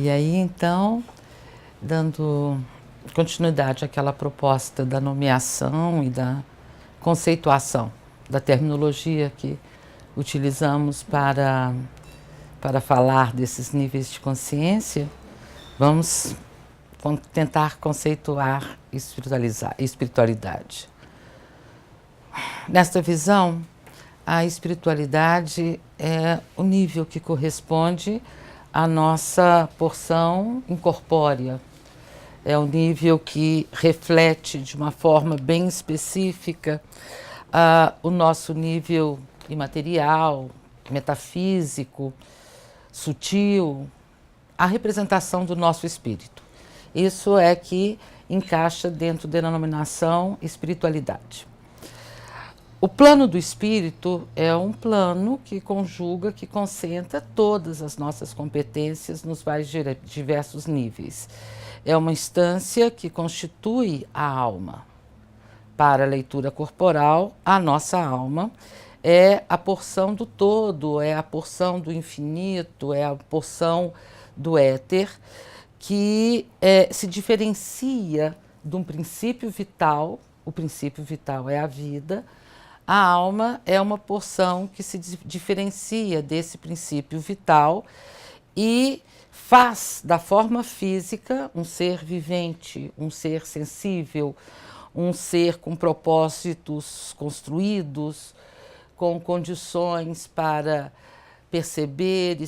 E aí, então, dando continuidade àquela proposta da nomeação e da conceituação da terminologia que utilizamos para falar desses níveis de consciência, vamos tentar conceituar espiritualidade. Nesta visão, a espiritualidade é o nível que corresponde à nossa porção incorpórea. É o nível que reflete de uma forma bem específica o nosso nível imaterial, metafísico, sutil, a representação do nosso espírito. Isso é que encaixa dentro da denominação espiritualidade. O plano do espírito é um plano que conjuga, que concentra todas as nossas competências nos mais diversos níveis. É uma instância que constitui a alma. Para a leitura corporal, a nossa alma é a porção do todo, é a porção do infinito, é a porção do éter, que se diferencia de um princípio vital. O princípio vital é a vida. A alma é uma porção que se diferencia desse princípio vital e faz da forma física um ser vivente, um ser sensível, um ser com propósitos construídos, com condições para perceber,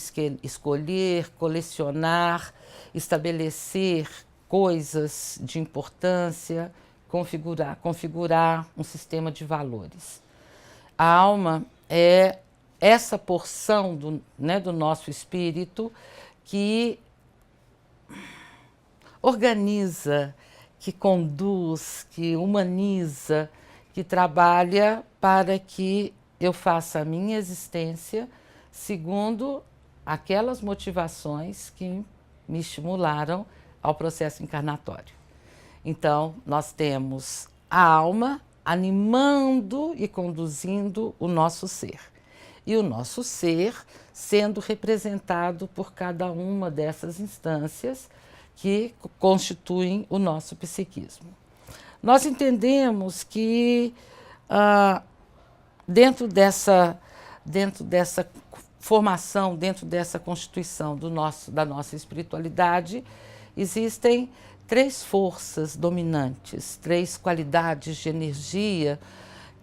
escolher, colecionar, estabelecer coisas de importância, configurar um sistema de valores. A alma é essa porção do nosso espírito que organiza, que conduz, que humaniza, que trabalha para que eu faça a minha existência segundo aquelas motivações que me estimularam ao processo encarnatório. Então, nós temos a alma animando e conduzindo o nosso ser. E o nosso ser sendo representado por cada uma dessas instâncias que constituem o nosso psiquismo. Nós entendemos que dentro dessa formação, dentro dessa constituição da nossa espiritualidade, existem três forças dominantes, três qualidades de energia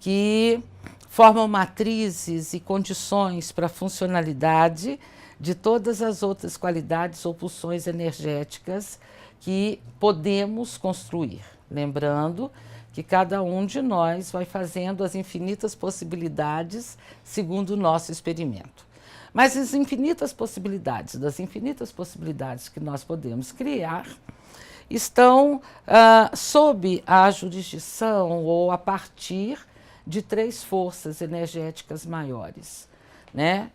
que formam matrizes e condições para a funcionalidade de todas as outras qualidades ou pulsões energéticas que podemos construir. Lembrando que cada um de nós vai fazendo as infinitas possibilidades segundo o nosso experimento. Mas as infinitas possibilidades, das infinitas possibilidades que nós podemos criar, estão sob a jurisdição ou a partir de três forças energéticas maiores, né?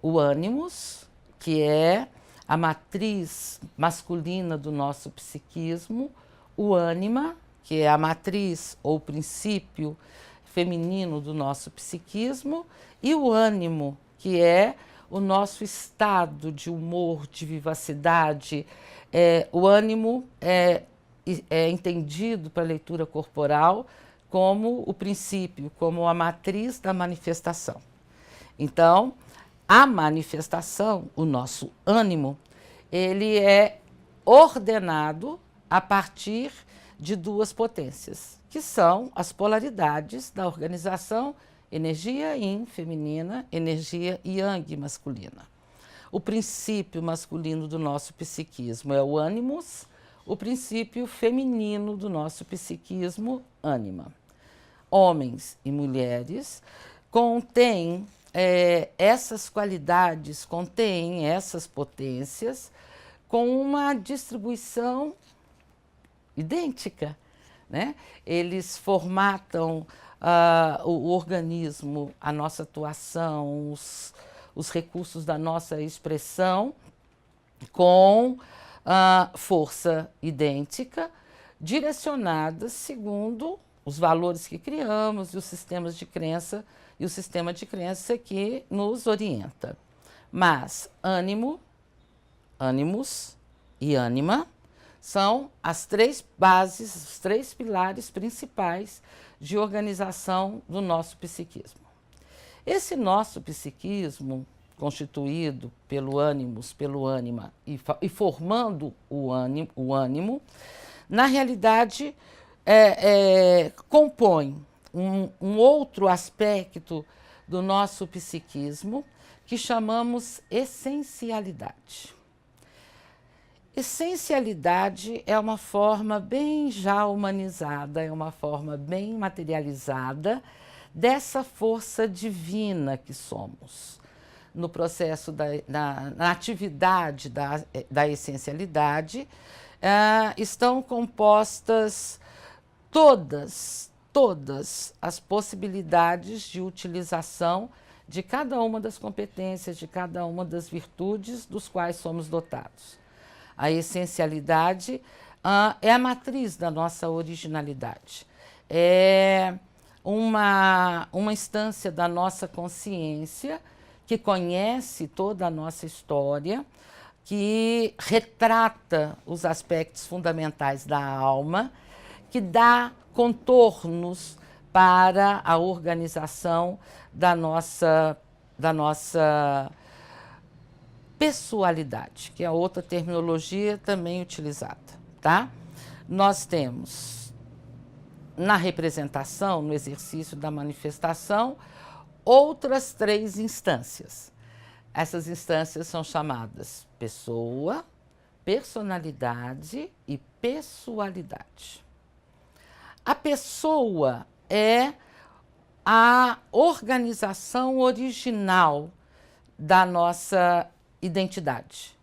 O ânimos, que é a matriz masculina do nosso psiquismo, o ânima, que é a matriz ou princípio feminino do nosso psiquismo, e o ânimo, que é o nosso estado de humor, de vivacidade. O ânimo é entendido para a leitura corporal como o princípio, como a matriz da manifestação. Então, a manifestação, o nosso ânimo, ele é ordenado a partir de duas potências, que são as polaridades da organização: energia yin feminina, energia yang masculina. O princípio masculino do nosso psiquismo é o ânimos, o princípio feminino do nosso psiquismo, ânima. Homens e mulheres contêm essas qualidades, contêm essas potências com uma distribuição idêntica, né? Eles formatam o organismo, a nossa atuação, os recursos da nossa expressão com força idêntica, direcionadas segundo os valores que criamos e os sistemas de crença e o sistema de crença que nos orienta. Mas ânimo ânimos e ânima, são as três bases, os três pilares principais de organização do nosso psiquismo. Esse nosso psiquismo, constituído pelo ânimos, pelo ânima e formando o ânimo, na realidade compõe um outro aspecto do nosso psiquismo que chamamos essencialidade. Essencialidade é uma forma bem já humanizada, é uma forma bem materializada dessa força divina que somos. No processo na atividade da essencialidade, estão compostas todas as possibilidades de utilização de cada uma das competências, de cada uma das virtudes dos quais somos dotados. A essencialidade é a matriz da nossa originalidade. É uma instância da nossa consciência que conhece toda a nossa história, que retrata os aspectos fundamentais da alma, que dá contornos para a organização da nossa pessoalidade, que é outra terminologia também utilizada, tá? Nós temos na representação, no exercício da manifestação, outras três instâncias. Essas instâncias são chamadas pessoa, personalidade e pessoalidade. A pessoa é a organização original da nossa identidade,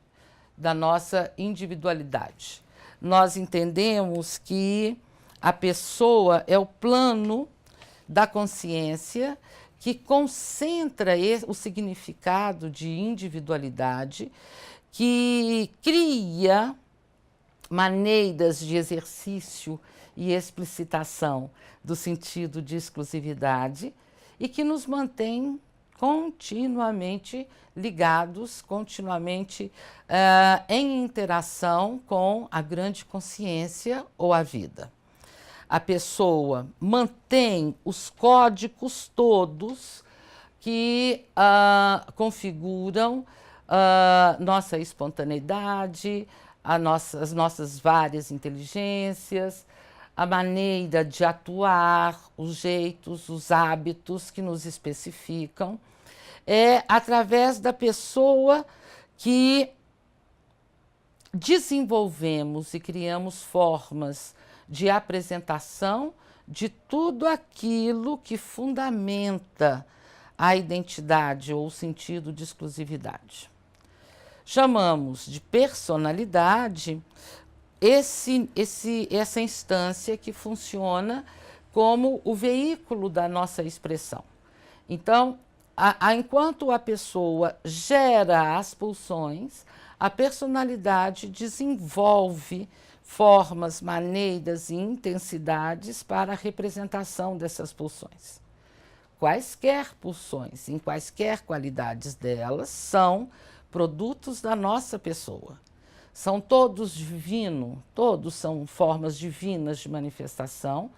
da nossa individualidade. Nós entendemos que a pessoa é o plano da consciência que concentra o significado de individualidade, que cria maneiras de exercício e explicitação do sentido de exclusividade e que nos mantém continuamente ligados, continuamente em interação com a grande consciência ou a vida. A pessoa mantém os códigos todos que configuram nossa espontaneidade, as nossas várias inteligências, a maneira de atuar, os jeitos, os hábitos que nos especificam. É através da pessoa que desenvolvemos e criamos formas de apresentação de tudo aquilo que fundamenta a identidade ou o sentido de exclusividade. Chamamos de personalidade essa instância que funciona como o veículo da nossa expressão. Então, enquanto a pessoa gera as pulsões, a personalidade desenvolve formas, maneiras e intensidades para a representação dessas pulsões. Quaisquer pulsões, em quaisquer qualidades delas, são produtos da nossa pessoa. São todos divinos, todos são formas divinas de manifestação,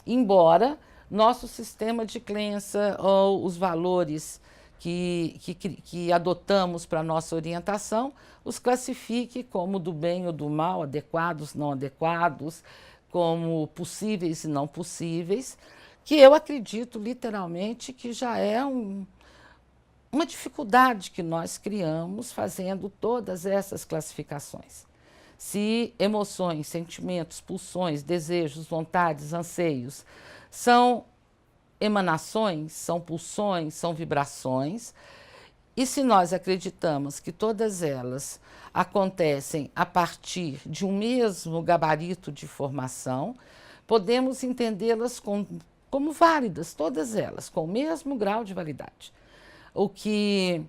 embora nosso sistema de crença ou os valores que adotamos para a nossa orientação os classifique como do bem ou do mal, adequados, não adequados, como possíveis e não possíveis, que eu acredito literalmente que já é uma dificuldade que nós criamos fazendo todas essas classificações. Se emoções, sentimentos, pulsões, desejos, vontades, anseios são emanações, são pulsões, são vibrações, e se nós acreditamos que todas elas acontecem a partir de um mesmo gabarito de formação, podemos entendê-las como válidas, todas elas, com o mesmo grau de validade. O que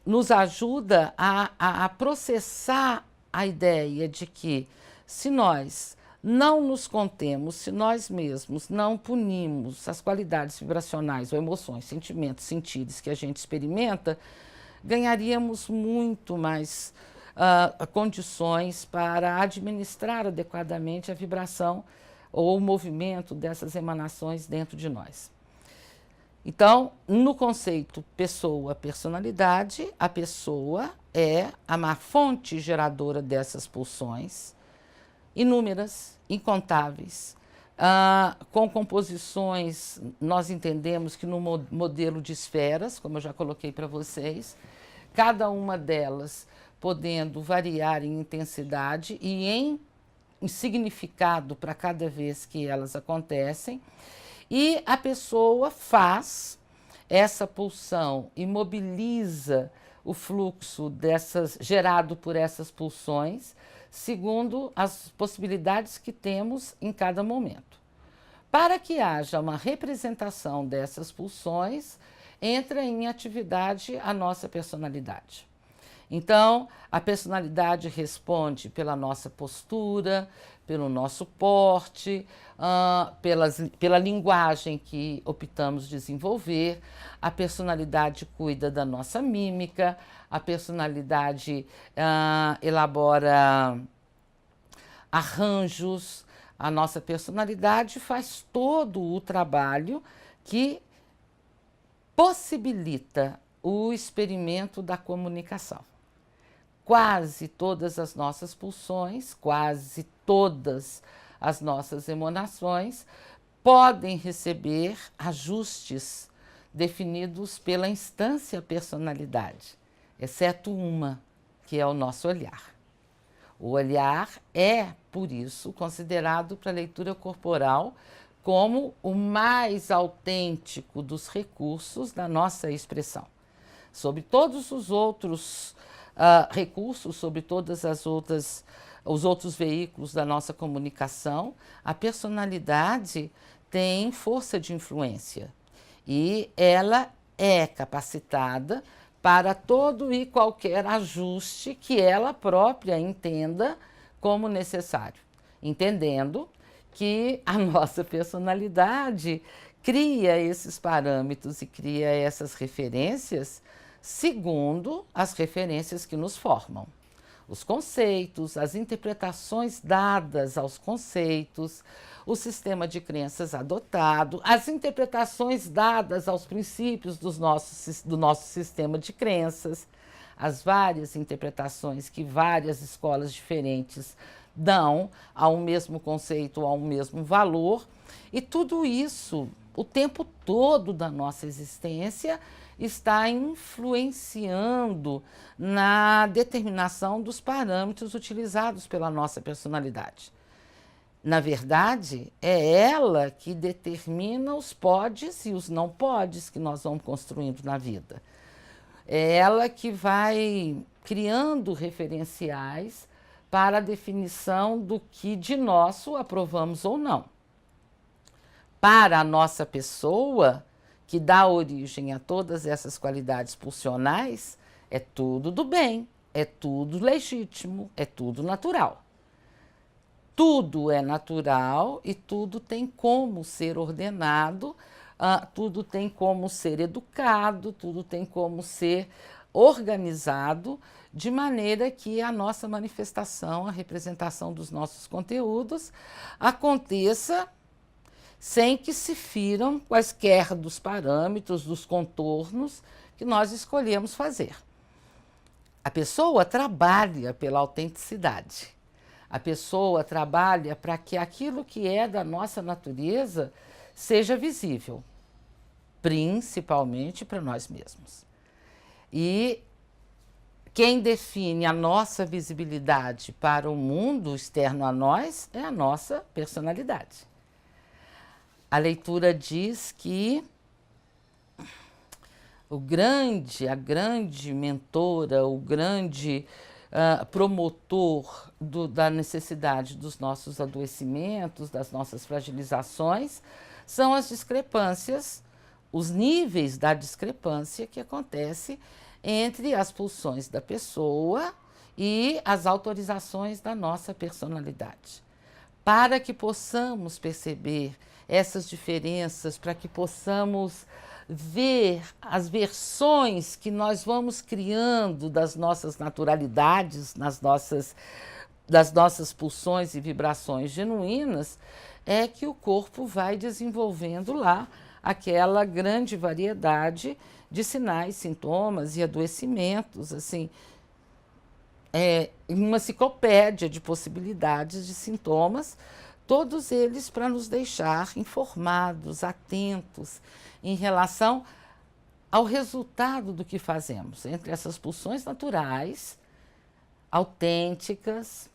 nos ajuda a processar a ideia de que, se nós não nos contemos, se nós mesmos não punimos as qualidades vibracionais ou emoções, sentimentos, sentidos que a gente experimenta, ganharíamos muito mais condições para administrar adequadamente a vibração ou o movimento dessas emanações dentro de nós. Então, no conceito pessoa-personalidade, a pessoa é a fonte geradora dessas pulsões, inúmeras, incontáveis, com composições, nós entendemos que no modelo de esferas, como eu já coloquei para vocês, cada uma delas podendo variar em intensidade e em significado para cada vez que elas acontecem, e a pessoa faz essa pulsão e mobiliza o fluxo gerado por essas pulsões, segundo as possibilidades que temos em cada momento. Para que haja uma representação dessas pulsões, entra em atividade a nossa personalidade. Então, a personalidade responde pela nossa postura, pelo nosso porte, pela linguagem que optamos desenvolver. A personalidade cuida da nossa mímica, a personalidade elabora arranjos. A nossa personalidade faz todo o trabalho que possibilita o experimento da comunicação. Quase todas as nossas pulsões, quase todas as nossas emanações podem receber ajustes definidos pela instância personalidade, exceto uma, que é o nosso olhar. O olhar é, por isso, considerado para a leitura corporal como o mais autêntico dos recursos da nossa expressão. Sobre todos os outros recursos, sobre todas as os outros veículos da nossa comunicação, a personalidade tem força de influência e ela é capacitada para todo e qualquer ajuste que ela própria entenda como necessário, entendendo que a nossa personalidade cria esses parâmetros e cria essas referências segundo as referências que nos formam. Os conceitos, as interpretações dadas aos conceitos, o sistema de crenças adotado, as interpretações dadas aos princípios do nosso sistema de crenças, as várias interpretações que várias escolas diferentes dão a um mesmo conceito, a um mesmo valor, e tudo isso, o tempo todo da nossa existência, está influenciando na determinação dos parâmetros utilizados pela nossa personalidade. Na verdade, é ela que determina os podes e os não podes que nós vamos construindo na vida. É ela que vai criando referenciais para a definição do que de nosso aprovamos ou não. Para a nossa pessoa, que dá origem a todas essas qualidades pulsionais, é tudo do bem, é tudo legítimo, é tudo natural. Tudo é natural e tudo tem como ser ordenado, tudo tem como ser educado, tudo tem como ser organizado, de maneira que a nossa manifestação, a representação dos nossos conteúdos aconteça sem que se firam quaisquer dos parâmetros, dos contornos que nós escolhemos fazer. A pessoa trabalha pela autenticidade. A pessoa trabalha para que aquilo que é da nossa natureza seja visível, principalmente para nós mesmos. E quem define a nossa visibilidade para o mundo externo a nós é a nossa personalidade. A leitura diz que a grande mentora, o grande promotor da necessidade dos nossos adoecimentos, das nossas fragilizações, são as discrepâncias, os níveis da discrepância que acontece entre as pulsões da pessoa e as autorizações da nossa personalidade. Para que possamos perceber essas diferenças, para que possamos ver as versões que nós vamos criando das nossas naturalidades, das nossas pulsões e vibrações genuínas, é que o corpo vai desenvolvendo lá aquela grande variedade de sinais, sintomas e adoecimentos, assim, uma enciclopédia de possibilidades de sintomas, todos eles para nos deixar informados, atentos em relação ao resultado do que fazemos, entre essas pulsões naturais, autênticas,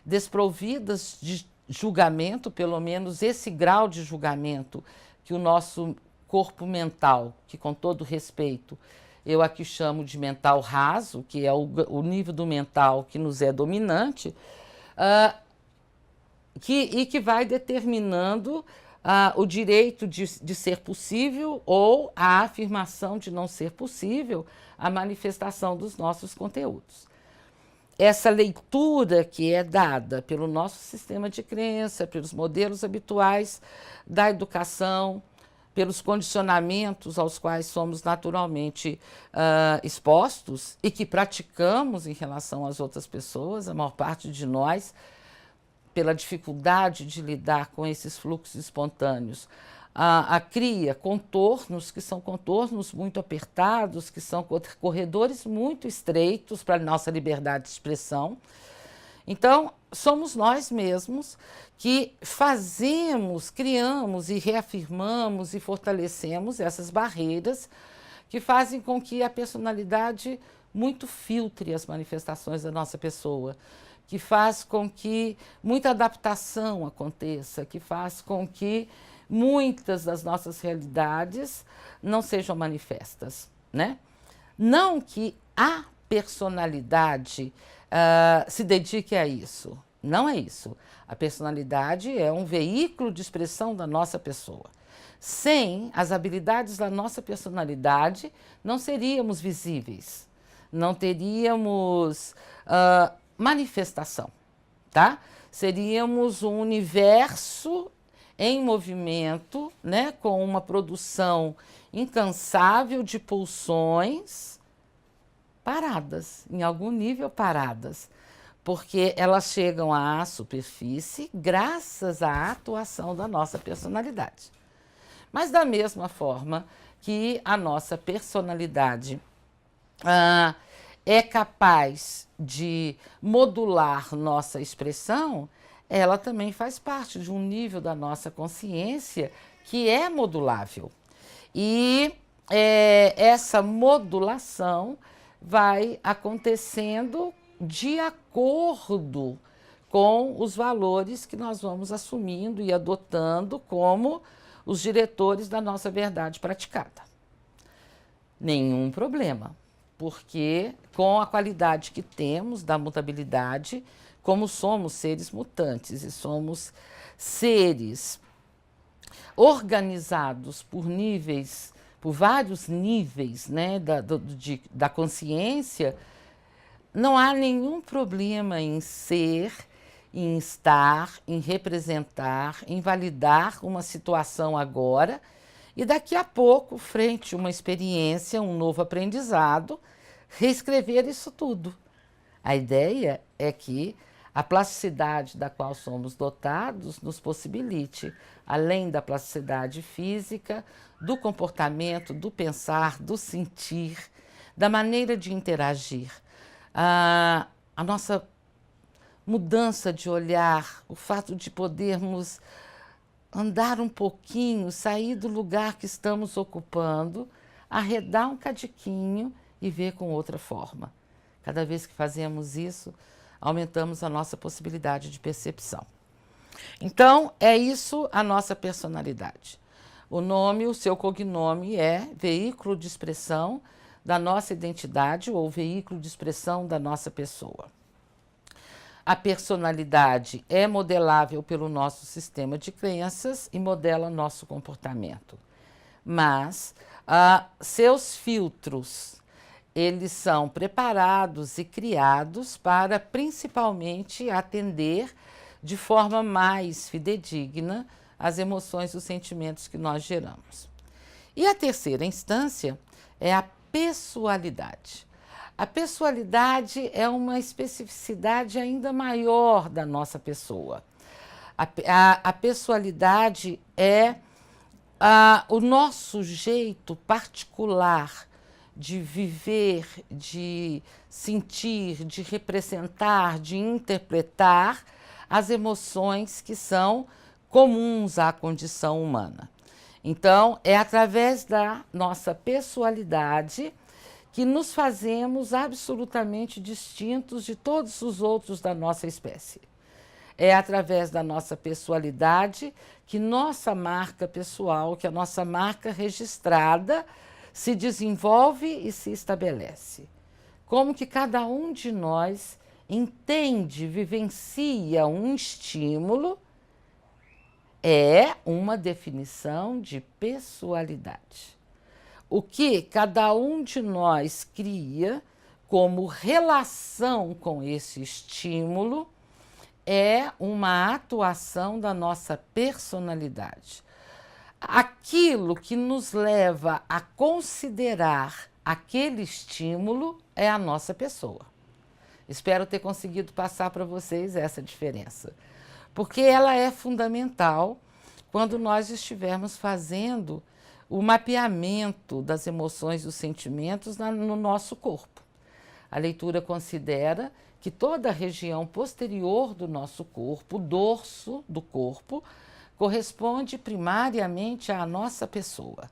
desprovidas de julgamento, pelo menos esse grau de julgamento que o nosso corpo mental, que com todo respeito, eu aqui chamo de mental raso, que é o nível do mental que nos é dominante, que vai determinando o direito de ser possível ou a afirmação de não ser possível a manifestação dos nossos conteúdos. Essa leitura que é dada pelo nosso sistema de crença, pelos modelos habituais da educação, pelos condicionamentos aos quais somos naturalmente expostos e que praticamos em relação às outras pessoas, a maior parte de nós, pela dificuldade de lidar com esses fluxos espontâneos, cria contornos que são contornos muito apertados, que são corredores muito estreitos para a nossa liberdade de expressão. Então, somos nós mesmos que fazemos, criamos e reafirmamos e fortalecemos essas barreiras que fazem com que a personalidade muito filtre as manifestações da nossa pessoa, que faz com que muita adaptação aconteça, que faz com que muitas das nossas realidades não sejam manifestas, né? Não que a personalidade se dedique a isso, não é isso. A personalidade é um veículo de expressão da nossa pessoa. Sem as habilidades da nossa personalidade, não seríamos visíveis, não teríamos manifestação, tá? Seríamos um universo em movimento, né, com uma produção incansável de pulsões paradas, em algum nível paradas, porque elas chegam à superfície graças à atuação da nossa personalidade. Mas da mesma forma que a nossa personalidade é capaz de modular nossa expressão, ela também faz parte de um nível da nossa consciência que é modulável. E essa modulação vai acontecendo de acordo com os valores que nós vamos assumindo e adotando como os diretores da nossa verdade praticada. Nenhum problema, porque com a qualidade que temos da mutabilidade, como somos seres mutantes e somos seres organizados por níveis, por vários níveis, né, da consciência, não há nenhum problema em ser, em estar, em representar, em validar uma situação agora e daqui a pouco, frente a uma experiência, um novo aprendizado, reescrever isso tudo. A ideia é que a plasticidade da qual somos dotados nos possibilite, além da plasticidade física, do comportamento, do pensar, do sentir, da maneira de interagir, a nossa mudança de olhar, o fato de podermos andar um pouquinho, sair do lugar que estamos ocupando, arredar um cadiquinho e ver com outra forma. Cada vez que fazemos isso, aumentamos a nossa possibilidade de percepção. Então, é isso a nossa personalidade. O nome, o seu cognome é veículo de expressão da nossa identidade ou veículo de expressão da nossa pessoa. A personalidade é modelável pelo nosso sistema de crenças e modela nosso comportamento. Mas seus filtros, eles são preparados e criados para principalmente atender de forma mais fidedigna as emoções e os sentimentos que nós geramos. E a terceira instância é a pessoalidade. A pessoalidade é uma especificidade ainda maior da nossa pessoa. A pessoalidade é o nosso jeito particular de viver, de sentir, de representar, de interpretar as emoções que são comuns à condição humana. Então, é através da nossa pessoalidade que nos fazemos absolutamente distintos de todos os outros da nossa espécie. É através da nossa pessoalidade que nossa marca pessoal, que a nossa marca registrada, se desenvolve e se estabelece. Como que cada um de nós entende, vivencia um estímulo, é uma definição de pessoalidade. O que cada um de nós cria como relação com esse estímulo é uma atuação da nossa personalidade. Aquilo que nos leva a considerar aquele estímulo é a nossa pessoa. Espero ter conseguido passar para vocês essa diferença, porque ela é fundamental quando nós estivermos fazendo o mapeamento das emoções e dos sentimentos no nosso corpo. A leitura considera que toda a região posterior do nosso corpo, o dorso do corpo, corresponde primariamente à nossa pessoa.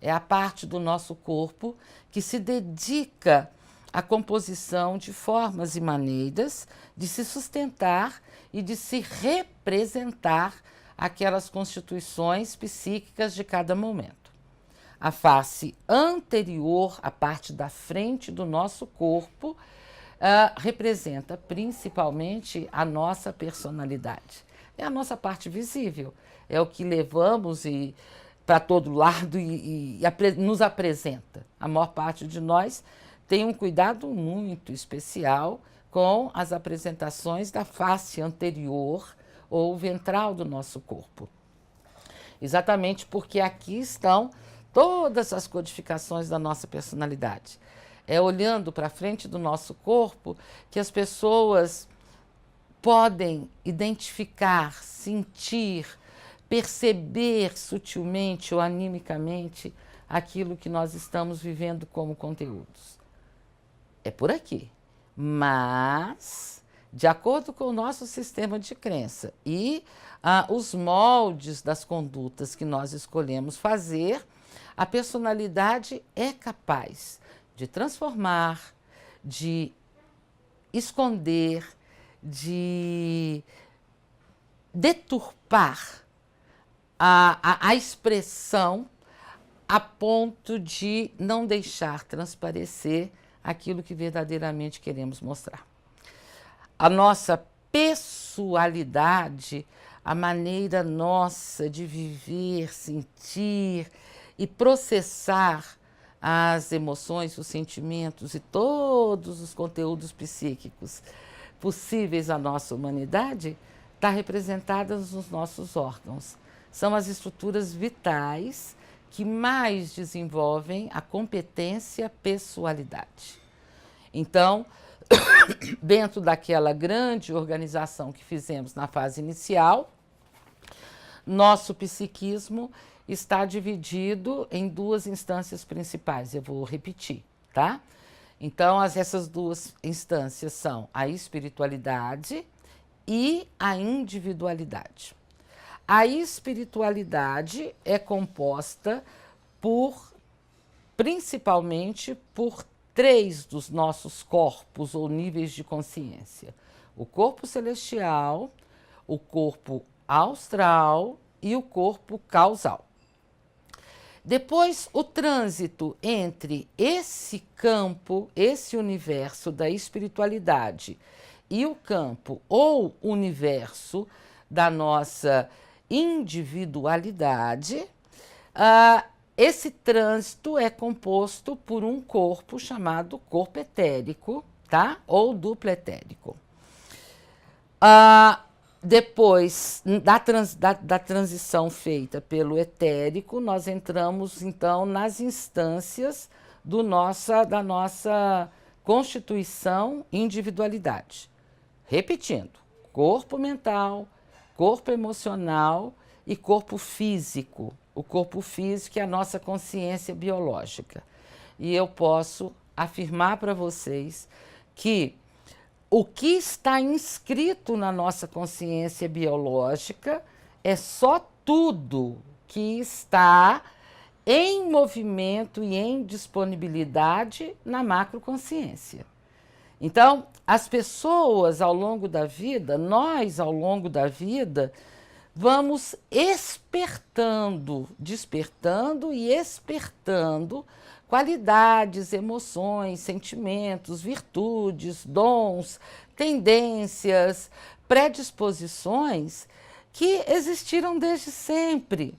É a parte do nosso corpo que se dedica à composição de formas e maneiras de se sustentar e de se representar aquelas constituições psíquicas de cada momento. A face anterior, a parte da frente do nosso corpo, representa principalmente a nossa personalidade. É a nossa parte visível, é o que levamos para todo lado e nos apresenta. A maior parte de nós tem um cuidado muito especial com as apresentações da face anterior ou ventral do nosso corpo. Exatamente porque aqui estão todas as codificações da nossa personalidade. É olhando para frente do nosso corpo que as pessoas podem identificar, sentir, perceber sutilmente ou animicamente aquilo que nós estamos vivendo como conteúdos. É por aqui. Mas, de acordo com o nosso sistema de crença e os moldes das condutas que nós escolhemos fazer, a personalidade é capaz de transformar, de esconder, de deturpar a expressão a ponto de não deixar transparecer aquilo que verdadeiramente queremos mostrar. A nossa pessoalidade, a maneira nossa de viver, sentir e processar as emoções, os sentimentos e todos os conteúdos psíquicos possíveis à nossa humanidade, está representada nos nossos órgãos. São as estruturas vitais que mais desenvolvem a competência pessoalidade. Então, dentro daquela grande organização que fizemos na fase inicial, nosso psiquismo está dividido em duas instâncias principais. Eu vou repetir, tá? Então, essas duas instâncias são a espiritualidade e a individualidade. A espiritualidade é composta principalmente por 3 dos nossos corpos ou níveis de consciência: o corpo celestial, o corpo astral e o corpo causal. Depois, o trânsito entre esse campo, esse universo da espiritualidade e o campo ou universo da nossa individualidade, esse trânsito é composto por um corpo chamado corpo etérico, tá? Ou duplo etérico. Depois da transição feita pelo etérico, nós entramos, então, nas instâncias da nossa constituição e individualidade. Repetindo, corpo mental, corpo emocional e corpo físico. O corpo físico é a nossa consciência biológica. E eu posso afirmar para vocês que o que está inscrito na nossa consciência biológica é só tudo que está em movimento e em disponibilidade na macroconsciência. Então, as pessoas ao longo da vida, nós ao longo da vida, vamos despertando e espertando qualidades, emoções, sentimentos, virtudes, dons, tendências, predisposições que existiram desde sempre.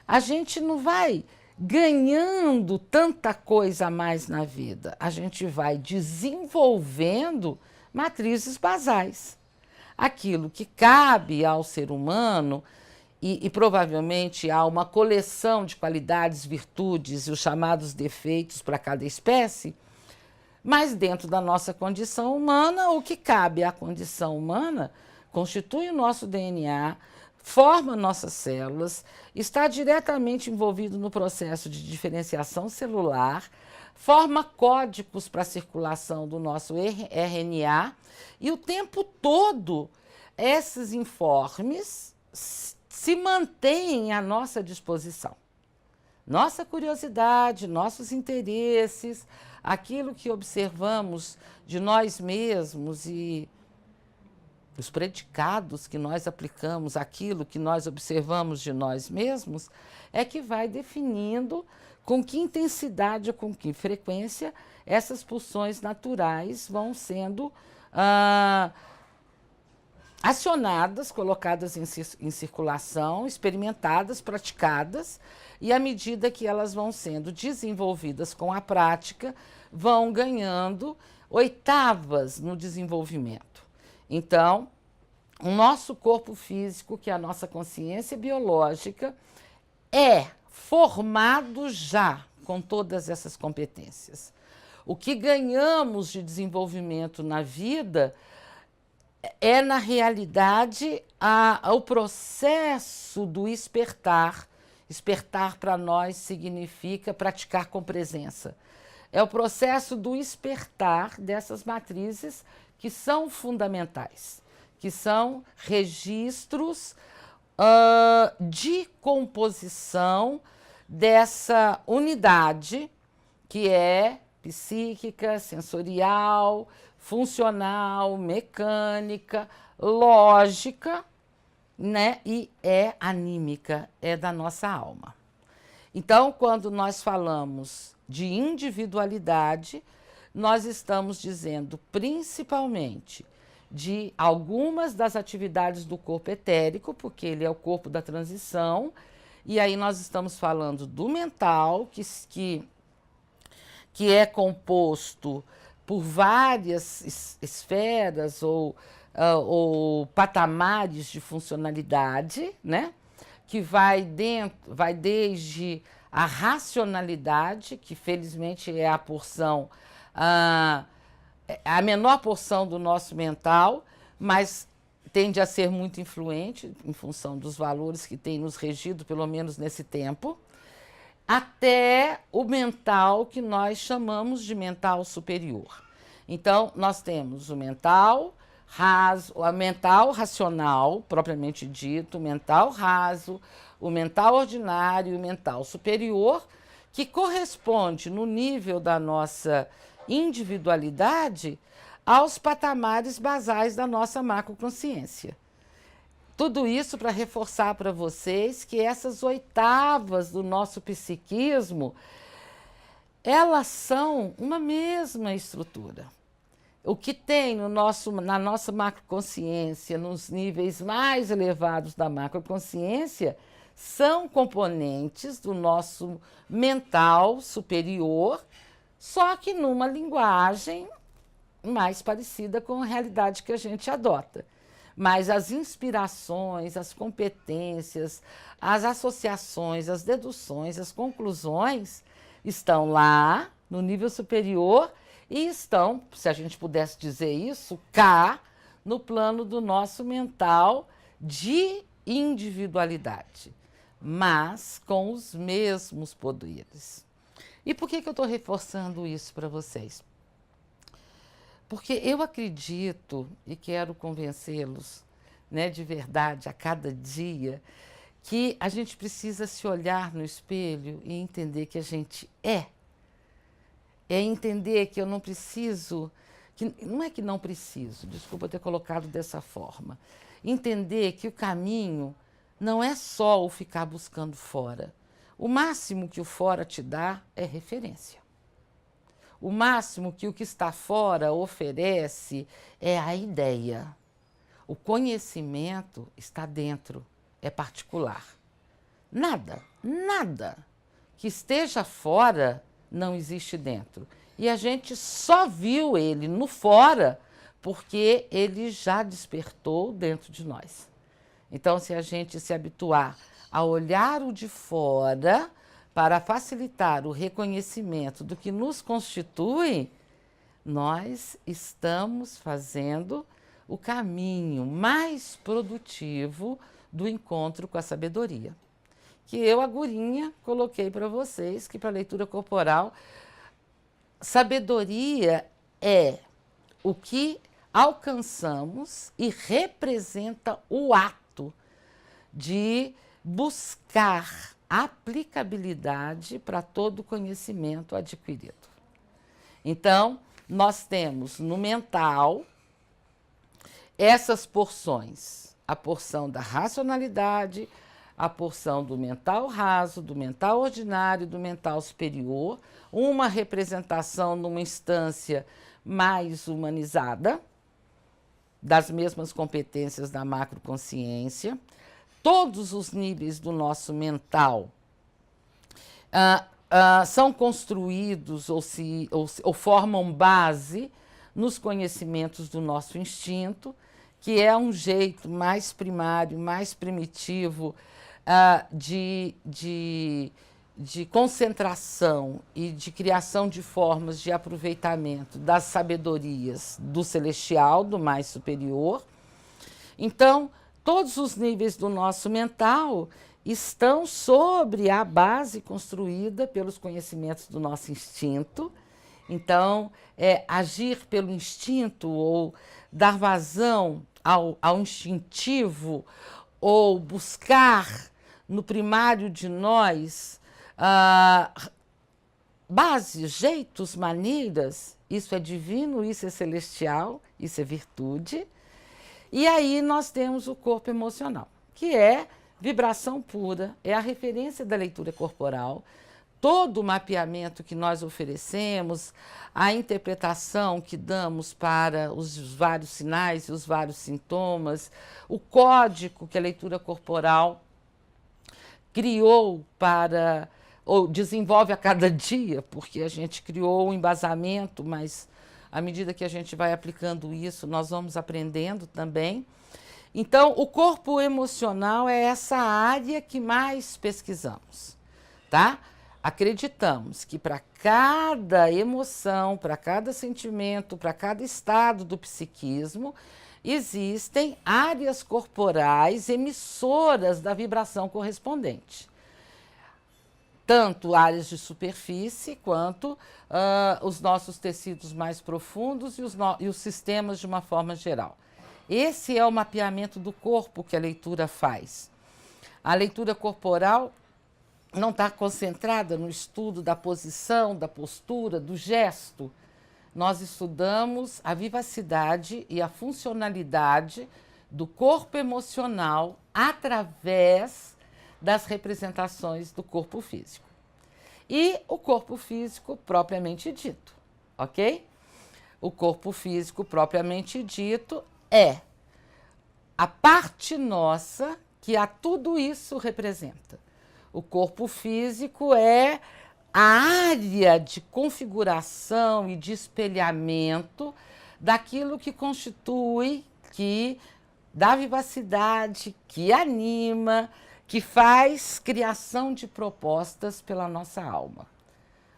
A gente não vai ganhando tanta coisa a mais na vida, a gente vai desenvolvendo matrizes basais. Aquilo que cabe ao ser humano, e provavelmente há uma coleção de qualidades, virtudes e os chamados defeitos para cada espécie, mas dentro da nossa condição humana, o que cabe à condição humana constitui o nosso DNA, forma nossas células, está diretamente envolvido no processo de diferenciação celular, forma códigos para a circulação do nosso RNA e o tempo todo esses informes se mantêm à nossa disposição. Nossa curiosidade, nossos interesses, aquilo que observamos de nós mesmos e os predicados que nós aplicamos, aquilo que nós observamos de nós mesmos, é que vai definindo com que intensidade ou com que frequência essas pulsões naturais vão sendo acionadas, colocadas em circulação, experimentadas, praticadas, e à medida que elas vão sendo desenvolvidas com a prática, vão ganhando oitavas no desenvolvimento. Então, o nosso corpo físico, que é a nossa consciência biológica, é formado já com todas essas competências. O que ganhamos de desenvolvimento na vida é, na realidade, o processo do espertar. Espertar para nós significa praticar com presença. É o processo do espertar dessas matrizes que são fundamentais, que são registros de composição dessa unidade que é psíquica, sensorial, funcional, mecânica, lógica, né? E é anímica, é da nossa alma. Então, quando nós falamos de individualidade, nós estamos dizendo principalmente de algumas das atividades do corpo etérico, porque ele é o corpo da transição, e aí nós estamos falando do mental, que é composto por várias esferas ou patamares de funcionalidade, né? Que vai desde a racionalidade, que felizmente é a porção, a menor porção do nosso mental, mas tende a ser muito influente em função dos valores que tem nos regido, pelo menos nesse tempo, até o mental que nós chamamos de mental superior. Então, nós temos o mental raso, o mental racional, propriamente dito, o mental raso, o mental ordinário e o mental superior, que corresponde no nível da nossa individualidade aos patamares basais da nossa macroconsciência. Tudo isso para reforçar para vocês que essas oitavas do nosso psiquismo, elas são uma mesma estrutura. O que tem na nossa macroconsciência, nos níveis mais elevados da macroconsciência, são componentes do nosso mental superior, só que numa linguagem mais parecida com a realidade que a gente adota. mas as inspirações, as competências, as associações, as deduções, as conclusões estão lá no nível superior e estão, se a gente pudesse dizer isso, cá no plano do nosso mental de individualidade, mas com os mesmos poderes. E por que eu estou reforçando isso para vocês? Porque eu acredito e quero convencê-los, né, de verdade, a cada dia, que a gente precisa se olhar no espelho e entender que a gente é. É entender que eu não preciso, que não é que não preciso, desculpa ter colocado dessa forma. Entender que o caminho não é só o ficar buscando fora. O máximo que o fora te dá é referência. O máximo que o que está fora oferece é a ideia. O conhecimento está dentro, é particular. Nada, nada que esteja fora não existe dentro. E a gente só viu ele no fora porque ele já despertou dentro de nós. Então, se a gente se habituar a olhar o de fora para facilitar o reconhecimento do que nos constitui, nós estamos fazendo o caminho mais produtivo do encontro com a sabedoria. Que eu, agorinha, coloquei para vocês, que para a leitura corporal, sabedoria é o que alcançamos e representa o ato de buscar aplicabilidade para todo conhecimento adquirido. Então, nós temos no mental essas porções, a porção da racionalidade, a porção do mental raso, do mental ordinário, do mental superior, uma representação numa instância mais humanizada, das mesmas competências da macroconsciência. Todos os níveis do nosso mental são construídos ou formam base nos conhecimentos do nosso instinto, que é um jeito mais primário, mais primitivo de concentração e de criação de formas de aproveitamento das sabedorias do celestial, do mais superior. Então, todos os níveis do nosso mental estão sobre a base construída pelos conhecimentos do nosso instinto. Então, agir pelo instinto ou dar vazão ao instintivo ou buscar no primário de nós bases, jeitos, maneiras, isso é divino, isso é celestial, isso é virtude. E aí nós temos o corpo emocional, que é vibração pura, é a referência da leitura corporal, todo o mapeamento que nós oferecemos, a interpretação que damos para os vários sinais e os vários sintomas, o código que a leitura corporal criou para, ou desenvolve a cada dia, porque a gente criou um embasamento, mas à medida que a gente vai aplicando isso, nós vamos aprendendo também. Então, o corpo emocional é essa área que mais pesquisamos, tá? Acreditamos que para cada emoção, para cada sentimento, para cada estado do psiquismo, existem áreas corporais emissoras da vibração correspondente. Tanto áreas de superfície quanto os nossos tecidos mais profundos e os sistemas de uma forma geral. Esse é o mapeamento do corpo que a leitura faz. A leitura corporal não está concentrada no estudo da posição, da postura, do gesto. Nós estudamos a vivacidade e a funcionalidade do corpo emocional através das representações do corpo físico. E o corpo físico propriamente dito, ok? O corpo físico propriamente dito é a parte nossa que a tudo isso representa. O corpo físico é a área de configuração e de espelhamento daquilo que constitui, que dá vivacidade, que anima, que faz criação de propostas pela nossa alma.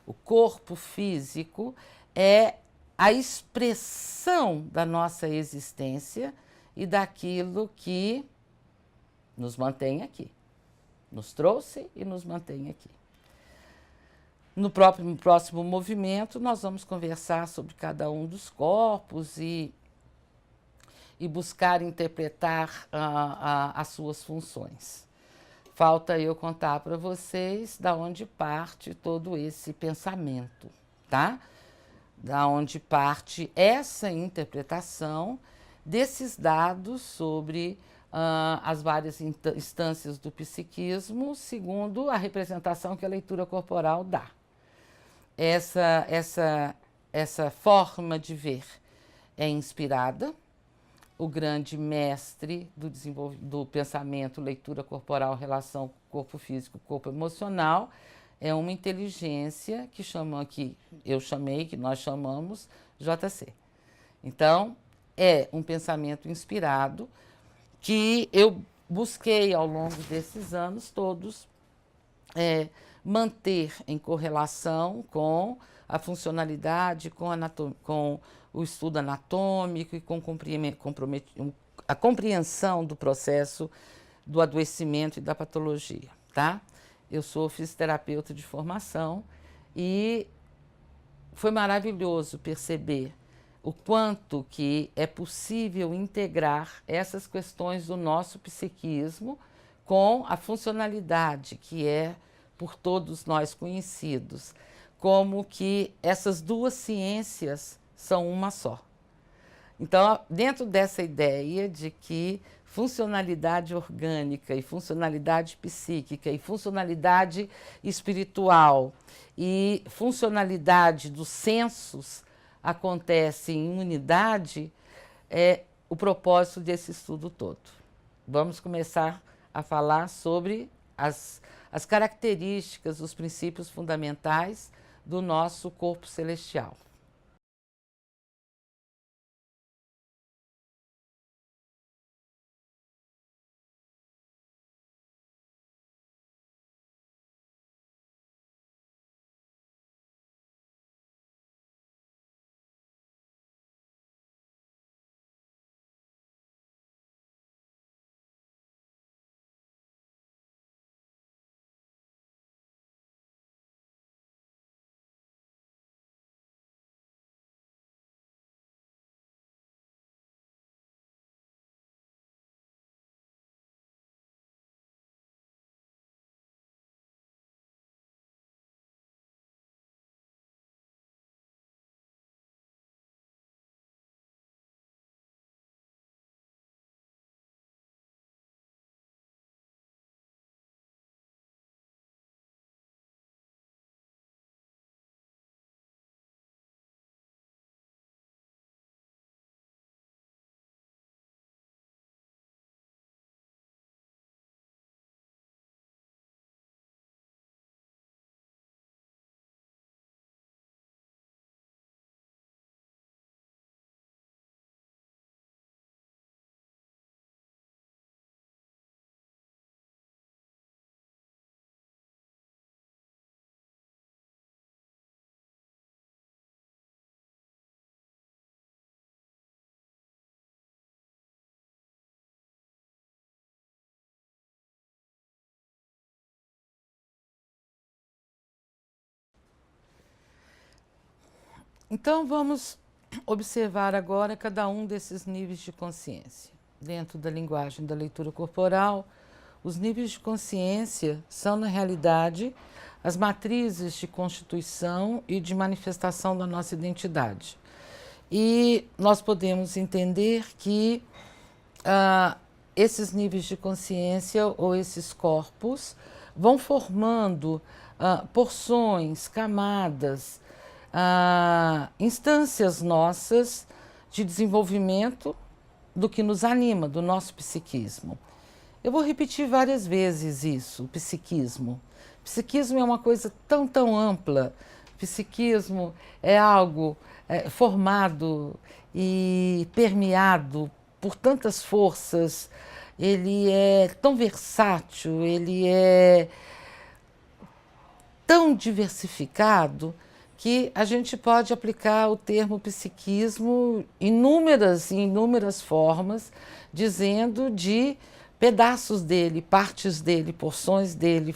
O corpo físico é a expressão da nossa existência e daquilo que nos mantém aqui. Nos trouxe e nos mantém aqui. No próximo movimento, nós vamos conversar sobre cada um dos corpos e buscar interpretar as suas funções. Falta eu contar para vocês da onde parte todo esse pensamento, tá? Da onde parte essa interpretação desses dados sobre as várias instâncias do psiquismo, segundo a representação que a leitura corporal dá. Essa forma de ver é inspirada. O grande mestre do pensamento, leitura corporal, relação corpo físico, corpo emocional, é uma inteligência que nós chamamos JC. Então, é um pensamento inspirado que eu busquei ao longo desses anos todos manter em correlação com a funcionalidade, com o estudo anatômico e com a compreensão do processo do adoecimento e da patologia, tá? Eu sou fisioterapeuta de formação e foi maravilhoso perceber o quanto que é possível integrar essas questões do nosso psiquismo com a funcionalidade que é por todos nós conhecidos, como que essas duas ciências são uma só. Então, dentro dessa ideia de que funcionalidade orgânica e funcionalidade psíquica e funcionalidade espiritual e funcionalidade dos sensos acontecem em unidade, é o propósito desse estudo todo. Vamos começar a falar sobre as características, os princípios fundamentais do nosso corpo celestial. Então, vamos observar agora cada um desses níveis de consciência. Dentro da linguagem da leitura corporal, os níveis de consciência são, na realidade, as matrizes de constituição e de manifestação da nossa identidade. E nós podemos entender que esses níveis de consciência ou esses corpos vão formando porções, camadas, instâncias nossas de desenvolvimento do que nos anima, do nosso psiquismo. Eu vou repetir várias vezes isso, o psiquismo. Psiquismo é uma coisa tão ampla. Psiquismo é algo formado e permeado por tantas forças, ele é tão versátil, ele é tão diversificado que a gente pode aplicar o termo psiquismo em inúmeras formas, dizendo de pedaços dele, partes dele, porções dele,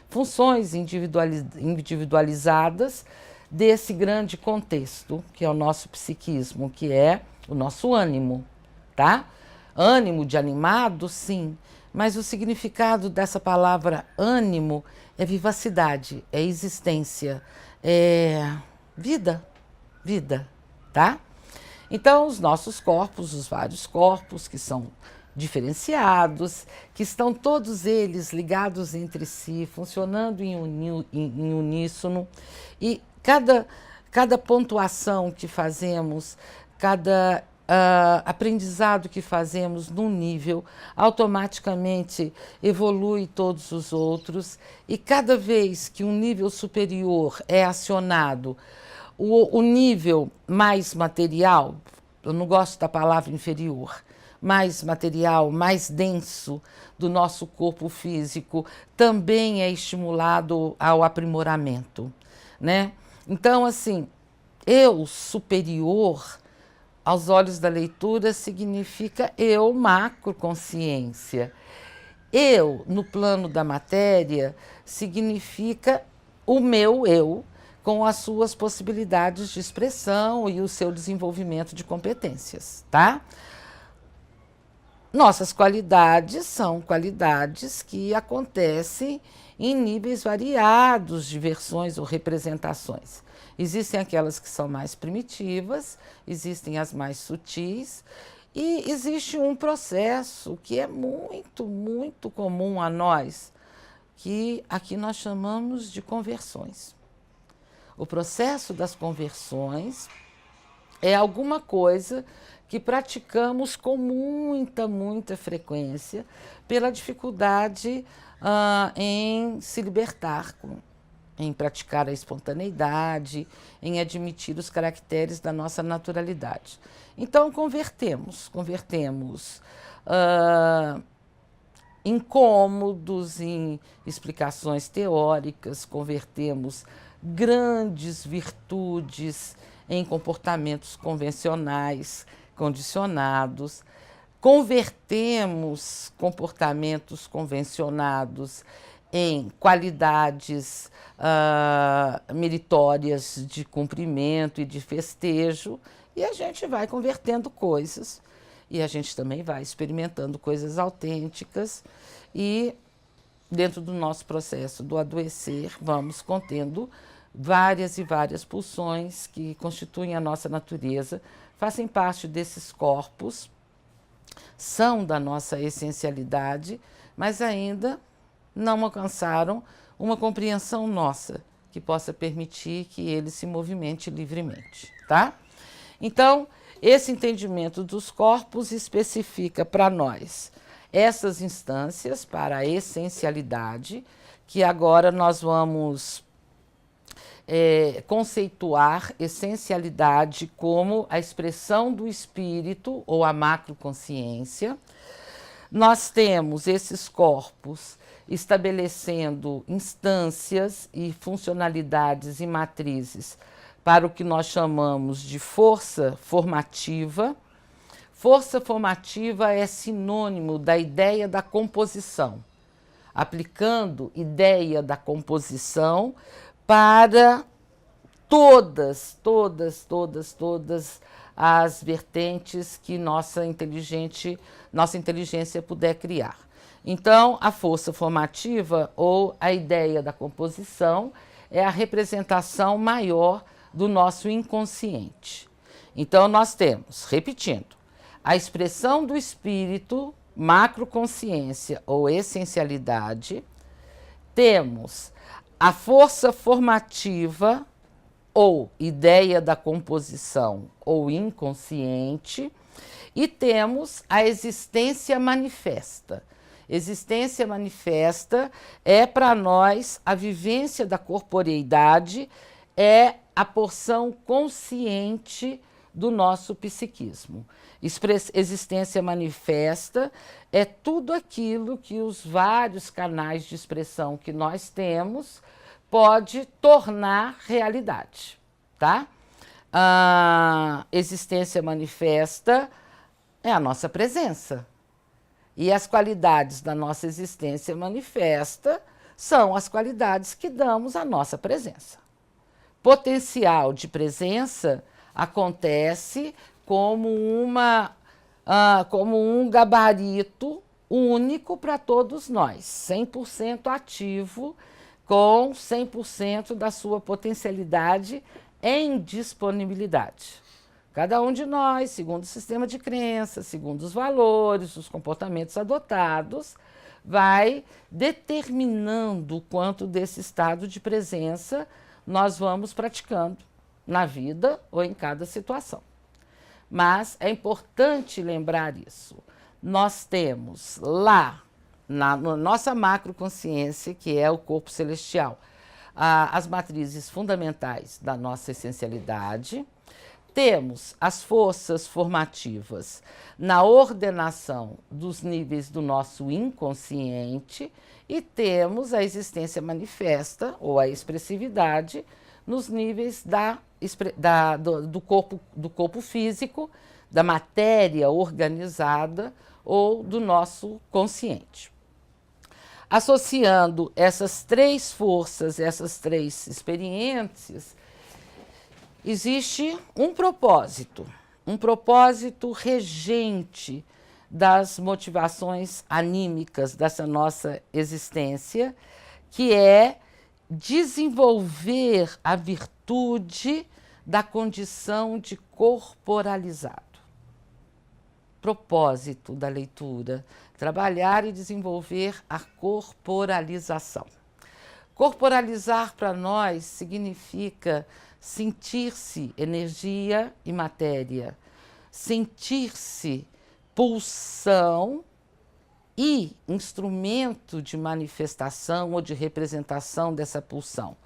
funções individualizadas desse grande contexto, que é o nosso psiquismo, que é o nosso ânimo, tá? Ânimo de animado, sim, mas o significado dessa palavra ânimo é vivacidade, é existência, é vida, tá? Então, os nossos corpos, os vários corpos que são diferenciados, que estão todos eles ligados entre si, funcionando em uníssono, e cada pontuação que fazemos, cada aprendizado que fazemos num nível, automaticamente evolui todos os outros, e cada vez que um nível superior é acionado, o nível mais material, eu não gosto da palavra inferior, mais material, mais denso do nosso corpo físico, também é estimulado ao aprimoramento, né? Então, assim, eu superior, aos olhos da leitura, significa eu macroconsciência. Eu, no plano da matéria, significa o meu eu, com as suas possibilidades de expressão e o seu desenvolvimento de competências, tá? Nossas qualidades são qualidades que acontecem em níveis variados de versões ou representações. Existem aquelas que são mais primitivas, existem as mais sutis, e existe um processo que é muito comum a nós, que aqui nós chamamos de conversões. O processo das conversões é alguma coisa que praticamos com muita frequência pela dificuldade em se libertar, em praticar a espontaneidade, em admitir os caracteres da nossa naturalidade. Então, convertemos incômodos em explicações teóricas, convertemos grandes virtudes em comportamentos convencionais, condicionados, convertemos comportamentos convencionados em qualidades meritórias de cumprimento e de festejo, e a gente vai convertendo coisas, e a gente também vai experimentando coisas autênticas, e dentro do nosso processo do adoecer, vamos contendo várias pulsões que constituem a nossa natureza, fazem parte desses corpos, são da nossa essencialidade, mas ainda não alcançaram uma compreensão nossa que possa permitir que ele se movimente livremente, tá? Então, esse entendimento dos corpos especifica para nós essas instâncias para a essencialidade, que agora nós vamos conceituar essencialidade como a expressão do espírito ou a macroconsciência. Nós temos esses corpos estabelecendo instâncias e funcionalidades e matrizes para o que nós chamamos de força formativa. Força formativa é sinônimo da ideia da composição, aplicando ideia da composição para todas as vertentes que nossa inteligência puder criar. Então, a força formativa ou a ideia da composição é a representação maior do nosso inconsciente. Então, nós temos, repetindo, a expressão do espírito, macroconsciência ou essencialidade, temos a força formativa ou ideia da composição ou inconsciente, e temos a existência manifesta. Existência manifesta é para nós a vivência da corporeidade, é a porção consciente do nosso psiquismo. Existência manifesta é tudo aquilo que os vários canais de expressão que nós temos pode tornar realidade, tá? A existência manifesta é a nossa presença. E as qualidades da nossa existência manifesta são as qualidades que damos à nossa presença. Potencial de presença acontece como um gabarito único para todos nós, 100% ativo, com 100% da sua potencialidade em disponibilidade. Cada um de nós, segundo o sistema de crenças, segundo os valores, os comportamentos adotados, vai determinando o quanto desse estado de presença nós vamos praticando na vida ou em cada situação. Mas é importante lembrar isso. Nós temos lá, na nossa macroconsciência, que é o corpo celestial, as matrizes fundamentais da nossa essencialidade. Temos as forças formativas na ordenação dos níveis do nosso inconsciente e temos a existência manifesta ou a expressividade nos níveis do corpo físico, da matéria organizada ou do nosso consciente. Associando essas três forças, essas três experiências, existe um propósito regente das motivações anímicas dessa nossa existência, que é desenvolver a virtude da condição de corporalizado. Propósito da leitura: trabalhar e desenvolver a corporalização. Corporalizar para nós significa sentir-se energia e matéria, sentir-se pulsão e instrumento de manifestação ou de representação dessa pulsão.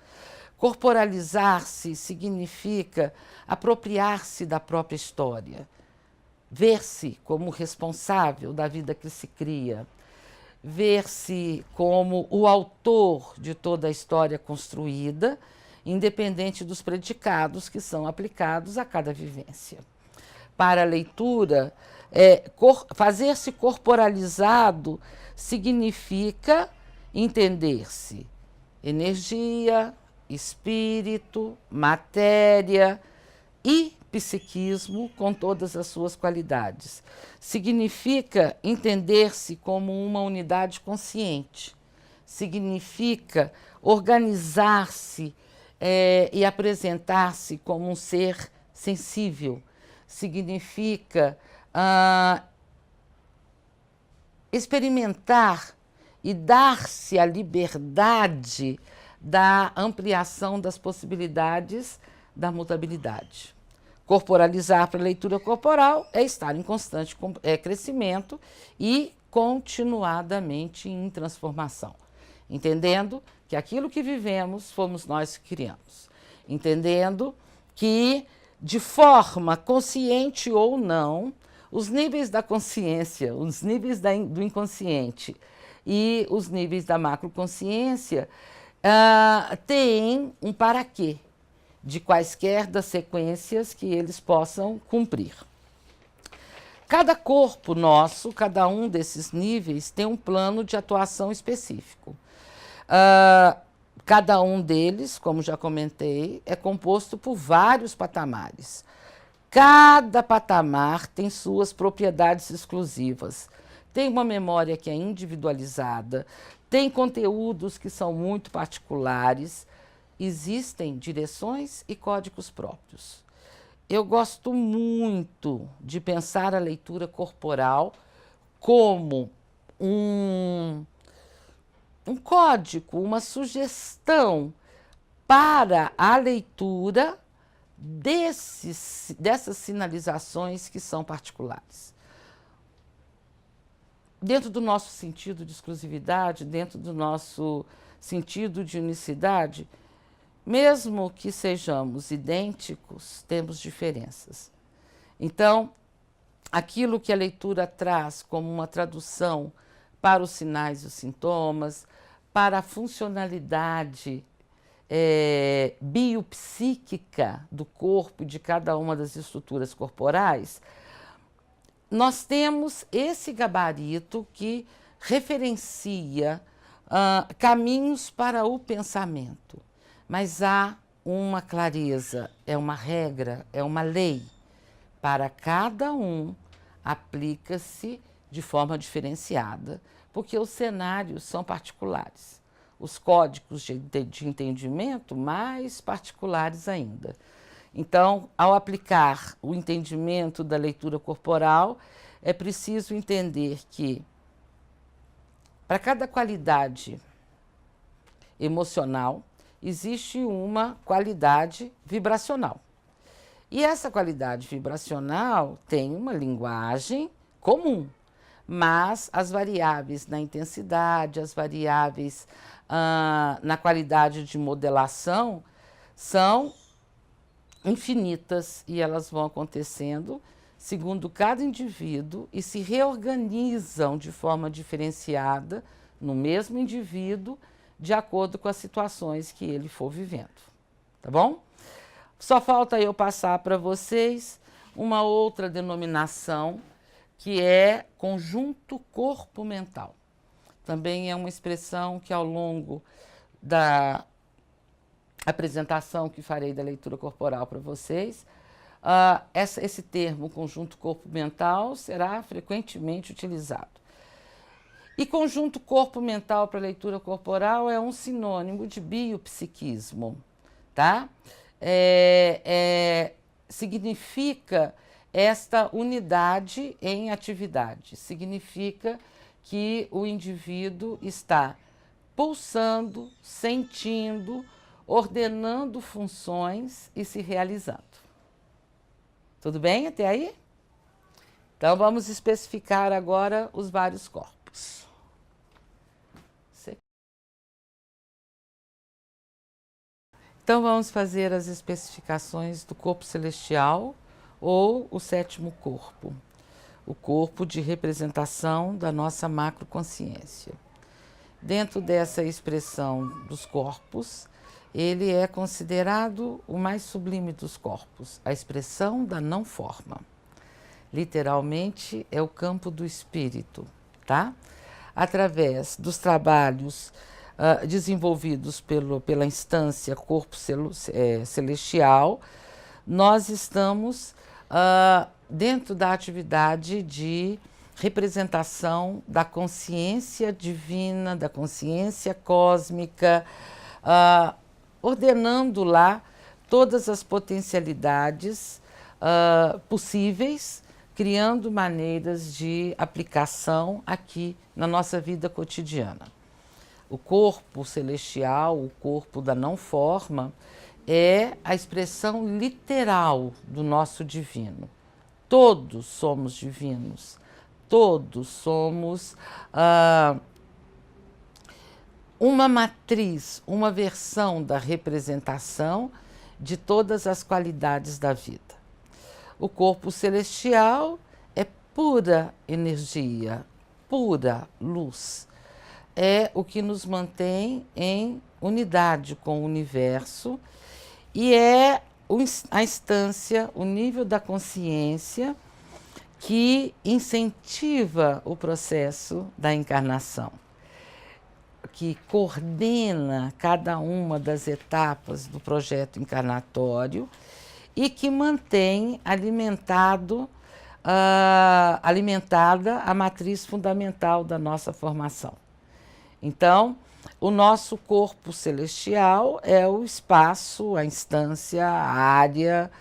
Corporalizar-se significa apropriar-se da própria história, ver-se como responsável da vida que se cria, ver-se como o autor de toda a história construída, independente dos predicados que são aplicados a cada vivência. Para a leitura, fazer-se corporalizado significa entender-se energia, espírito, matéria e psiquismo com todas as suas qualidades. Significa entender-se como uma unidade consciente. Significa organizar-se e apresentar-se como um ser sensível. Significa experimentar e dar-se a liberdade da ampliação das possibilidades da mutabilidade. Corporalizar para a leitura corporal é estar em constante crescimento e continuadamente em transformação, entendendo que aquilo que vivemos fomos nós que criamos, entendendo que, de forma consciente ou não, os níveis da consciência, os níveis do inconsciente e os níveis da macroconsciência têm um para quê de quaisquer das sequências que eles possam cumprir. Cada corpo nosso, cada um desses níveis, tem um plano de atuação específico. Cada um deles, como já comentei, é composto por vários patamares. Cada patamar tem suas propriedades exclusivas. Tem uma memória que é individualizada, tem conteúdos que são muito particulares, existem direções e códigos próprios. Eu gosto muito de pensar a leitura corporal como um código, uma sugestão para a leitura dessas sinalizações que são particulares. Dentro do nosso sentido de exclusividade, dentro do nosso sentido de unicidade, mesmo que sejamos idênticos, temos diferenças. Então, aquilo que a leitura traz como uma tradução para os sinais e os sintomas, para a funcionalidade biopsíquica do corpo e de cada uma das estruturas corporais, nós temos esse gabarito que referencia caminhos para o pensamento, mas há uma clareza, é uma regra, é uma lei. Para cada um, aplica-se de forma diferenciada, porque os cenários são particulares. Os códigos de entendimento mais particulares ainda. Então, ao aplicar o entendimento da leitura corporal, é preciso entender que, para cada qualidade emocional, existe uma qualidade vibracional. E essa qualidade vibracional tem uma linguagem comum, mas as variáveis na intensidade, as variáveis na qualidade de modelação são infinitas e elas vão acontecendo segundo cada indivíduo e se reorganizam de forma diferenciada no mesmo indivíduo de acordo com as situações que ele for vivendo, tá bom? Só falta eu passar para vocês uma outra denominação que é conjunto corpo-mental. Também é uma expressão que ao longo da apresentação que farei da leitura corporal para vocês, esse termo conjunto corpo-mental será frequentemente utilizado. E conjunto corpo-mental para leitura corporal é um sinônimo de biopsiquismo, tá? Significa esta unidade em atividade, significa que o indivíduo está pulsando, sentindo, ordenando funções e se realizando. Tudo bem até aí? Então vamos especificar agora os vários corpos. Então vamos fazer as especificações do corpo celestial ou o sétimo corpo, o corpo de representação da nossa macroconsciência. Dentro dessa expressão dos corpos, ele é considerado o mais sublime dos corpos, a expressão da não forma. Literalmente é o campo do espírito, tá? Através dos trabalhos desenvolvidos pela instância corpo celestial, nós estamos dentro da atividade de representação da consciência divina, da consciência cósmica, ordenando lá todas as potencialidades possíveis, criando maneiras de aplicação aqui na nossa vida cotidiana. O corpo celestial, o corpo da não forma, é a expressão literal do nosso divino. Todos somos divinos, todos somos uma matriz, uma versão da representação de todas as qualidades da vida. O corpo celestial é pura energia, pura luz. É o que nos mantém em unidade com o universo e é a instância, o nível da consciência que incentiva o processo da encarnação, que coordena cada uma das etapas do projeto encarnatório e que mantém alimentada a matriz fundamental da nossa formação. Então, o nosso corpo celestial é o espaço, a instância, a área,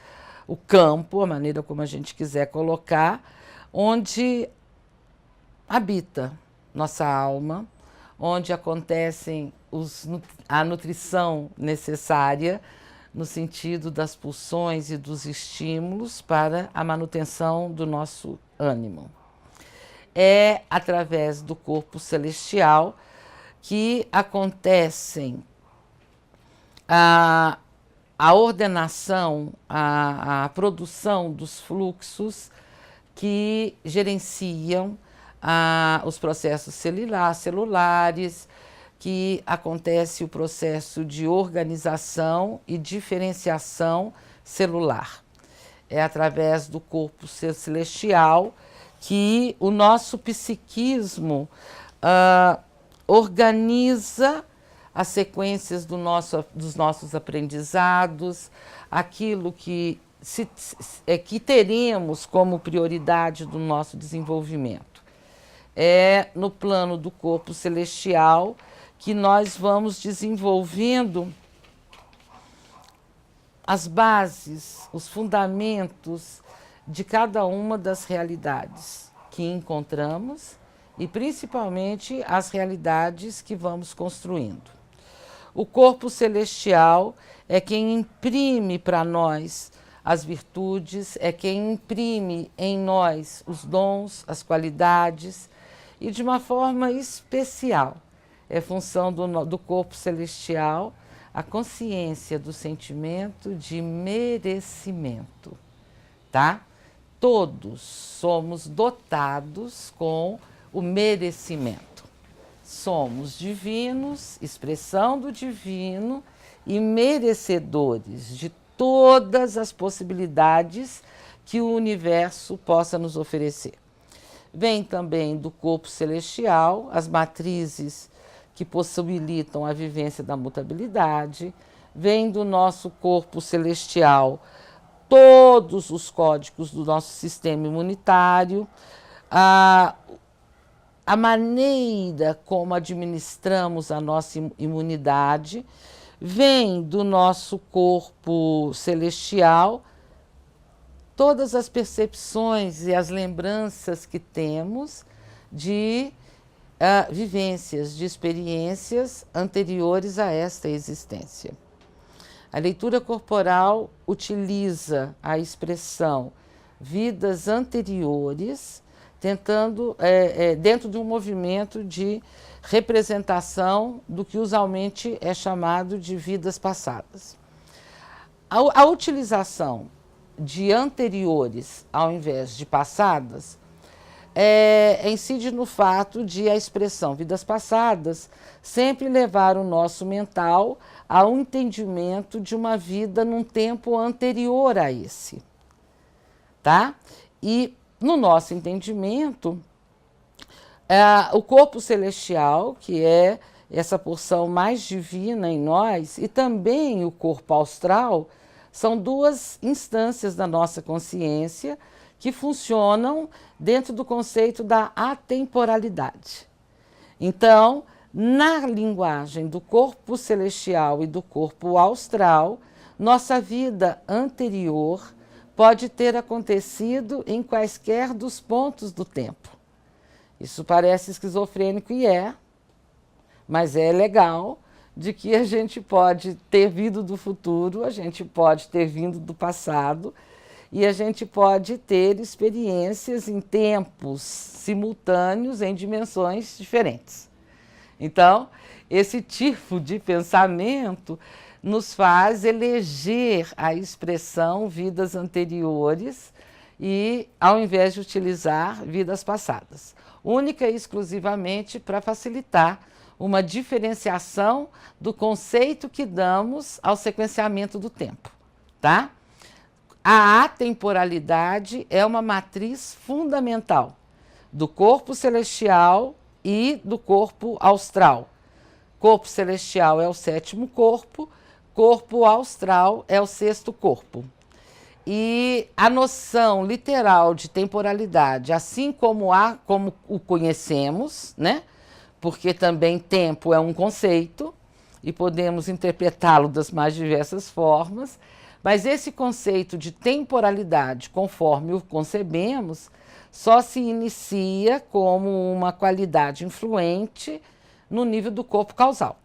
o campo, a maneira como a gente quiser colocar, onde habita nossa alma, onde acontecem a nutrição necessária no sentido das pulsões e dos estímulos para a manutenção do nosso ânimo. É através do corpo celestial que acontecem a ordenação, a produção dos fluxos que gerenciam os processos celulares, que acontece o processo de organização e diferenciação celular. É através do corpo celestial que o nosso psiquismo organiza as sequências dos nossos aprendizados, aquilo que teremos como prioridade do nosso desenvolvimento. É no plano do corpo celestial que nós vamos desenvolvendo as bases, os fundamentos de cada uma das realidades que encontramos e principalmente as realidades que vamos construindo. O corpo celestial é quem imprime para nós as virtudes, é quem imprime em nós os dons, as qualidades e de uma forma especial. É função do corpo celestial a consciência do sentimento de merecimento, tá? Todos somos dotados com o merecimento. Somos divinos, expressão do divino e merecedores de todas as possibilidades que o universo possa nos oferecer. Vem também do corpo celestial as matrizes que possibilitam a vivência da mutabilidade, vem do nosso corpo celestial todos os códigos do nosso sistema imunitário, a maneira como administramos a nossa imunidade, vem do nosso corpo celestial todas as percepções e as lembranças que temos de vivências, de experiências anteriores a esta existência. A leitura corporal utiliza a expressão vidas anteriores, tentando, dentro de um movimento de representação do que usualmente é chamado de vidas passadas. A utilização de anteriores ao invés de passadas incide no fato de a expressão vidas passadas sempre levar o nosso mental ao entendimento de uma vida num tempo anterior a esse, tá? E no nosso entendimento, o corpo celestial, que é essa porção mais divina em nós, e também o corpo astral, são duas instâncias da nossa consciência que funcionam dentro do conceito da atemporalidade. Então, na linguagem do corpo celestial e do corpo astral, nossa vida anterior pode ter acontecido em quaisquer dos pontos do tempo. Isso parece esquizofrênico e mas é legal de que a gente pode ter vindo do futuro, a gente pode ter vindo do passado e a gente pode ter experiências em tempos simultâneos em dimensões diferentes. Então, esse tipo de pensamento nos faz eleger a expressão vidas anteriores e ao invés de utilizar vidas passadas, única e exclusivamente para facilitar uma diferenciação do conceito que damos ao sequenciamento do tempo, tá? A atemporalidade é uma matriz fundamental do corpo celestial e do corpo astral. Corpo celestial é o sétimo corpo, corpo astral é o sexto corpo. E a noção literal de temporalidade, assim como o conhecemos, né? Porque também tempo é um conceito e podemos interpretá-lo das mais diversas formas, mas esse conceito de temporalidade, conforme o concebemos, só se inicia como uma qualidade influente no nível do corpo causal.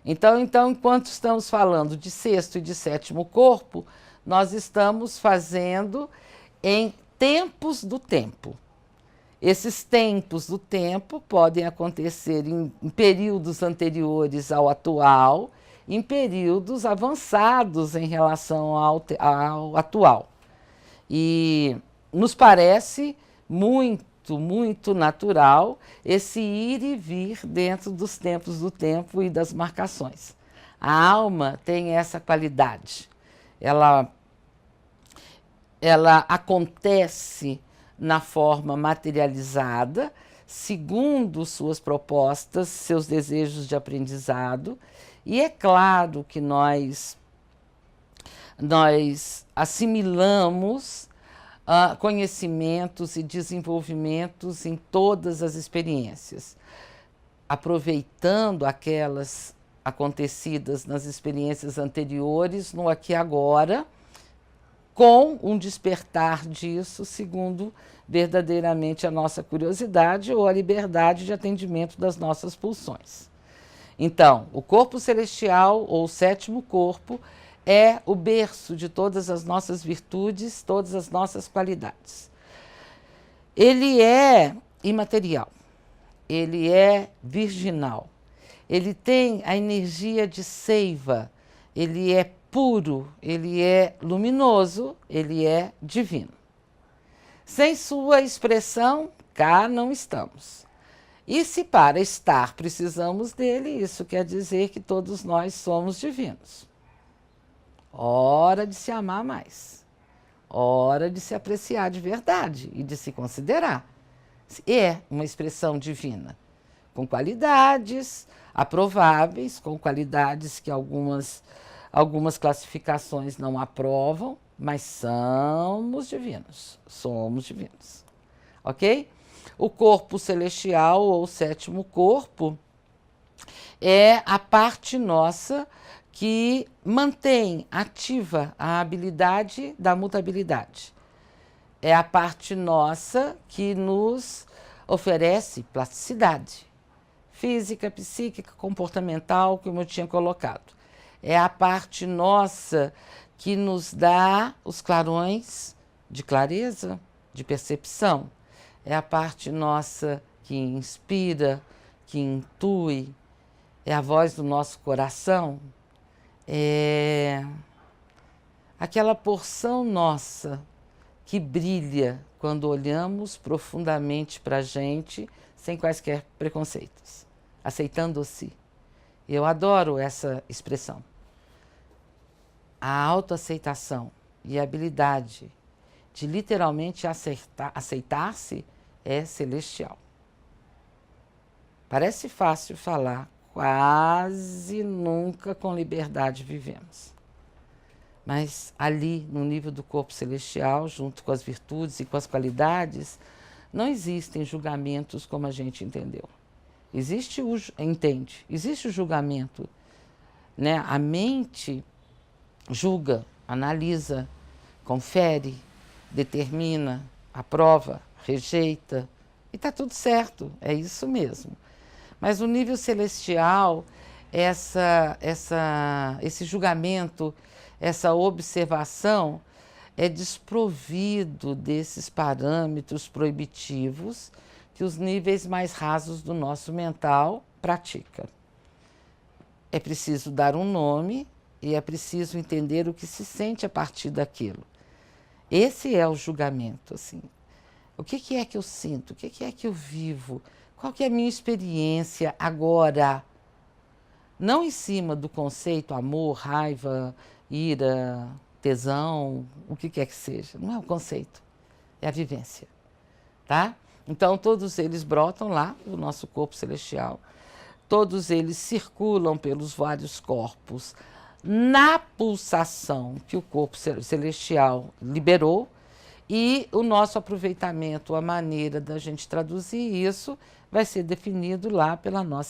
Então, enquanto estamos falando de sexto e de sétimo corpo, nós estamos fazendo em tempos do tempo. Esses tempos do tempo podem acontecer em períodos anteriores ao atual, em períodos avançados em relação ao atual. E nos parece muito natural esse ir e vir dentro dos tempos do tempo e das marcações. A alma tem essa qualidade. Ela acontece na forma materializada, segundo suas propostas, seus desejos de aprendizado, e é claro que nós assimilamos conhecimentos e desenvolvimentos em todas as experiências, aproveitando aquelas acontecidas nas experiências anteriores, no aqui e agora, com um despertar disso, segundo verdadeiramente a nossa curiosidade ou a liberdade de atendimento das nossas pulsões. Então, o corpo celestial, ou o sétimo corpo, é o berço de todas as nossas virtudes, todas as nossas qualidades. Ele é imaterial, ele é virginal, ele tem a energia de seiva, ele é puro, ele é luminoso, ele é divino. Sem sua expressão, cá não estamos. E se para estar precisamos dele, isso quer dizer que todos nós somos divinos. Hora de se amar mais. Hora de se apreciar de verdade e de se considerar. É uma expressão divina, com qualidades aprováveis, com qualidades que algumas classificações não aprovam, mas somos divinos, ok? O corpo celestial, ou sétimo corpo, é a parte nossa que mantém ativa a habilidade da mutabilidade. É a parte nossa que nos oferece plasticidade física, psíquica, comportamental, como eu tinha colocado. É a parte nossa que nos dá os clarões de clareza, de percepção. É a parte nossa que inspira, que intui, é a voz do nosso coração, é aquela porção nossa que brilha quando olhamos profundamente para a gente, sem quaisquer preconceitos, aceitando-se. Eu adoro essa expressão. A autoaceitação e a habilidade de literalmente aceitar-se é celestial. Parece fácil falar, quase nunca com liberdade vivemos. Mas ali, no nível do corpo celestial, junto com as virtudes e com as qualidades, não existem julgamentos como a gente entendeu. Existe o julgamento, né? A mente julga, analisa, confere, determina, aprova, rejeita, e está tudo certo, é isso mesmo. Mas no nível celestial, esse julgamento, essa observação é desprovido desses parâmetros proibitivos que os níveis mais rasos do nosso mental praticam. É preciso dar um nome e é preciso entender o que se sente a partir daquilo. Esse é o julgamento, assim. O que é que eu sinto? O que é que eu vivo? Qual que é a minha experiência agora? Não em cima do conceito amor, raiva, ira, tesão, o que quer que seja. Não é o conceito, é a vivência, tá? Então, todos eles brotam lá do nosso corpo celestial. Todos eles circulam pelos vários corpos na pulsação que o corpo celestial liberou, e o nosso aproveitamento, a maneira da gente traduzir isso, vai ser definido lá pela nossa